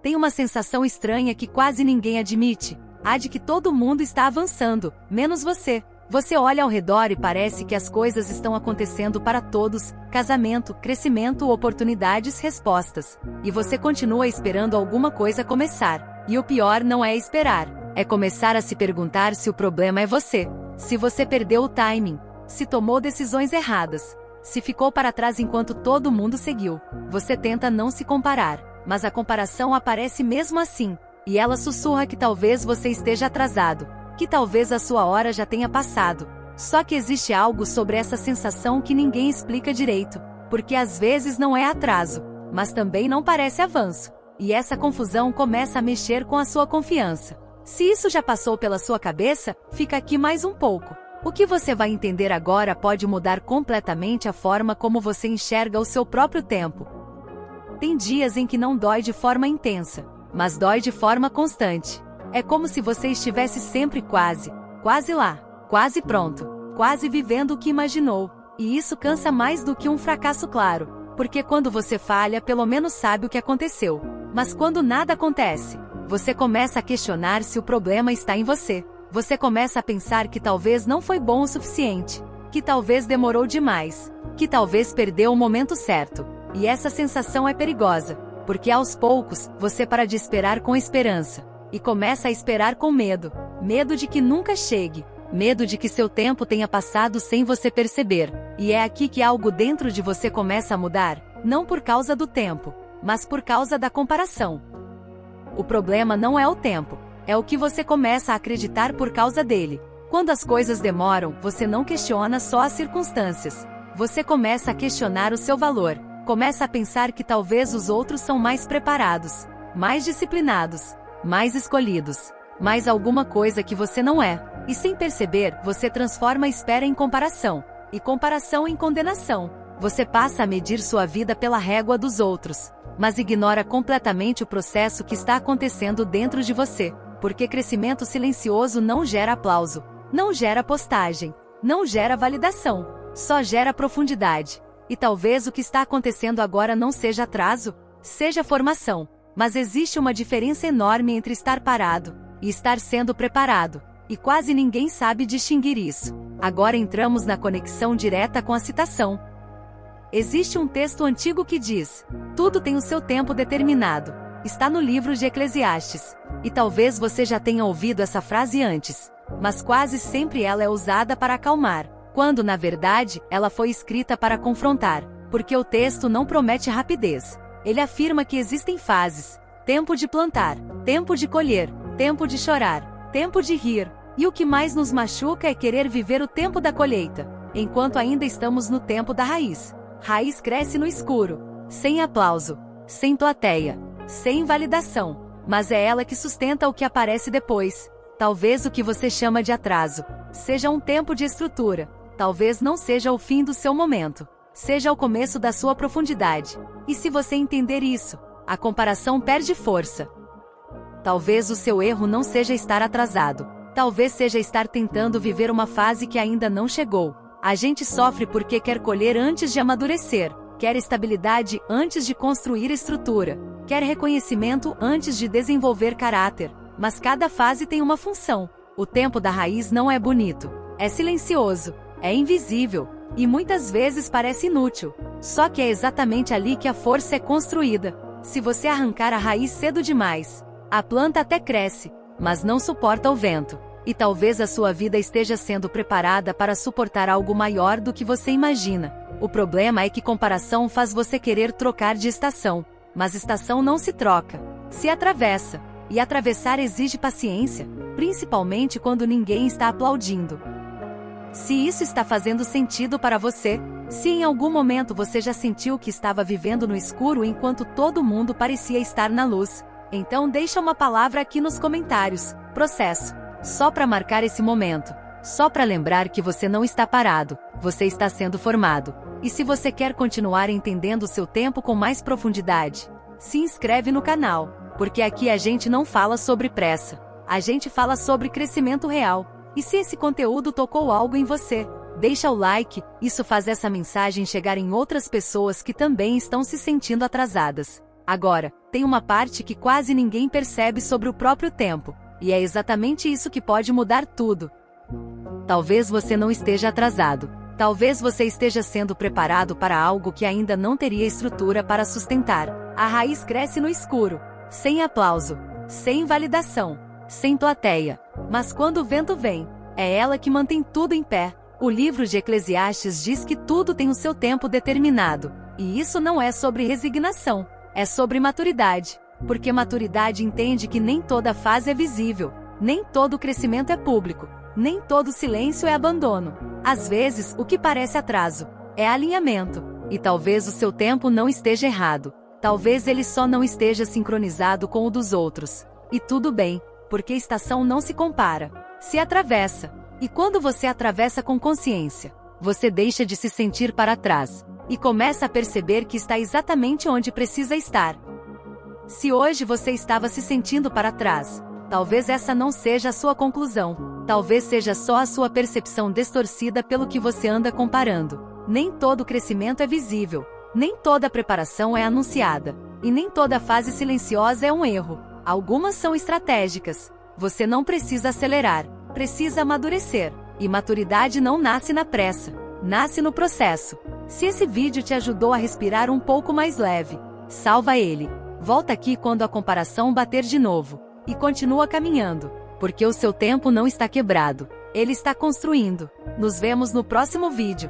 Tem uma sensação estranha que quase ninguém admite, a de que todo mundo está avançando, menos você. Você olha ao redor e parece que as coisas estão acontecendo para todos: casamento, crescimento, oportunidades, respostas. E você continua esperando alguma coisa começar. E o pior não é esperar, é começar a se perguntar se o problema é você. Se você perdeu o timing, se tomou decisões erradas, se ficou para trás enquanto todo mundo seguiu. Você tenta não se comparar, mas a comparação aparece mesmo assim. E ela sussurra que talvez você esteja atrasado, que talvez a sua hora já tenha passado. Só que existe algo sobre essa sensação que ninguém explica direito, porque às vezes não é atraso, mas também não parece avanço. E essa confusão começa a mexer com a sua confiança. Se isso já passou pela sua cabeça, fica aqui mais um pouco. O que você vai entender agora pode mudar completamente a forma como você enxerga o seu próprio tempo. Tem dias em que não dói de forma intensa, mas dói de forma constante. É como se você estivesse sempre quase lá, quase pronto, quase vivendo o que imaginou. E isso cansa mais do que um fracasso claro, porque quando você falha, pelo menos sabe o que aconteceu. Mas quando nada acontece, você começa a questionar se o problema está em você. Você começa a pensar que talvez não foi bom o suficiente, que talvez demorou demais, que talvez perdeu o momento certo. E essa sensação é perigosa, porque aos poucos, você para de esperar com esperança, e começa a esperar com medo. Medo de que nunca chegue, medo de que seu tempo tenha passado sem você perceber. E é aqui que algo dentro de você começa a mudar, não por causa do tempo, mas por causa da comparação. O problema não é o tempo, é o que você começa a acreditar por causa dele. Quando as coisas demoram, você não questiona só as circunstâncias. Você começa a questionar o seu valor. Começa a pensar que talvez os outros são mais preparados, mais disciplinados, mais escolhidos, mais alguma coisa que você não é. E sem perceber, você transforma a espera em comparação, e comparação em condenação. Você passa a medir sua vida pela régua dos outros, mas ignora completamente o processo que está acontecendo dentro de você, porque crescimento silencioso não gera aplauso, não gera postagem, não gera validação, só gera profundidade. E talvez o que está acontecendo agora não seja atraso, seja formação. Mas existe uma diferença enorme entre estar parado e estar sendo preparado, e quase ninguém sabe distinguir isso. Agora entramos na conexão direta com a citação. Existe um texto antigo que diz: tudo tem o seu tempo determinado. Está no livro de Eclesiastes. E talvez você já tenha ouvido essa frase antes, mas quase sempre ela é usada para acalmar, quando na verdade, ela foi escrita para confrontar, porque o texto não promete rapidez. Ele afirma que existem fases: tempo de plantar, tempo de colher, tempo de chorar, tempo de rir, e o que mais nos machuca é querer viver o tempo da colheita, enquanto ainda estamos no tempo da raiz. Raiz cresce no escuro, sem aplauso, sem plateia, sem validação, mas é ela que sustenta o que aparece depois. Talvez o que você chama de atraso seja um tempo de estrutura. Talvez não seja o fim do seu momento, seja o começo da sua profundidade. E se você entender isso, a comparação perde força. Talvez o seu erro não seja estar atrasado, talvez seja estar tentando viver uma fase que ainda não chegou. A gente sofre porque quer colher antes de amadurecer, quer estabilidade antes de construir estrutura, quer reconhecimento antes de desenvolver caráter. Mas cada fase tem uma função. O tempo da raiz não é bonito, é silencioso, é invisível, e muitas vezes parece inútil. Só que é exatamente ali que a força é construída. Se você arrancar a raiz cedo demais, a planta até cresce, mas não suporta o vento. E talvez a sua vida esteja sendo preparada para suportar algo maior do que você imagina. O problema é que comparação faz você querer trocar de estação. Mas estação não se troca, se atravessa. E atravessar exige paciência, principalmente quando ninguém está aplaudindo. Se isso está fazendo sentido para você, se em algum momento você já sentiu que estava vivendo no escuro enquanto todo mundo parecia estar na luz, então deixa uma palavra aqui nos comentários: processo. Só para marcar esse momento, só para lembrar que você não está parado, você está sendo formado. E se você quer continuar entendendo o seu tempo com mais profundidade, se inscreve no canal, porque aqui a gente não fala sobre pressa, a gente fala sobre crescimento real. E se esse conteúdo tocou algo em você, deixa o like, isso faz essa mensagem chegar em outras pessoas que também estão se sentindo atrasadas. Agora, tem uma parte que quase ninguém percebe sobre o próprio tempo, e é exatamente isso que pode mudar tudo. Talvez você não esteja atrasado. Talvez você esteja sendo preparado para algo que ainda não teria estrutura para sustentar. A raiz cresce no escuro, sem aplauso, sem validação, sem plateia. Mas quando o vento vem, é ela que mantém tudo em pé. O livro de Eclesiastes diz que tudo tem o seu tempo determinado. E isso não é sobre resignação, é sobre maturidade. Porque maturidade entende que nem toda fase é visível, nem todo crescimento é público, nem todo silêncio é abandono. Às vezes, o que parece atraso é alinhamento. E talvez o seu tempo não esteja errado. Talvez ele só não esteja sincronizado com o dos outros. E tudo bem, porque estação não se compara, se atravessa. E quando você atravessa com consciência, você deixa de se sentir para trás e começa a perceber que está exatamente onde precisa estar. Se hoje você estava se sentindo para trás, talvez essa não seja a sua conclusão. Talvez seja só a sua percepção distorcida pelo que você anda comparando. Nem todo crescimento é visível, nem toda preparação é anunciada, e nem toda fase silenciosa é um erro. Algumas são estratégicas. Você não precisa acelerar, precisa amadurecer. E maturidade não nasce na pressa, nasce no processo. Se esse vídeo te ajudou a respirar um pouco mais leve, salva ele. Volta aqui quando a comparação bater de novo. E continua caminhando, porque o seu tempo não está quebrado. Ele está construindo. Nos vemos no próximo vídeo.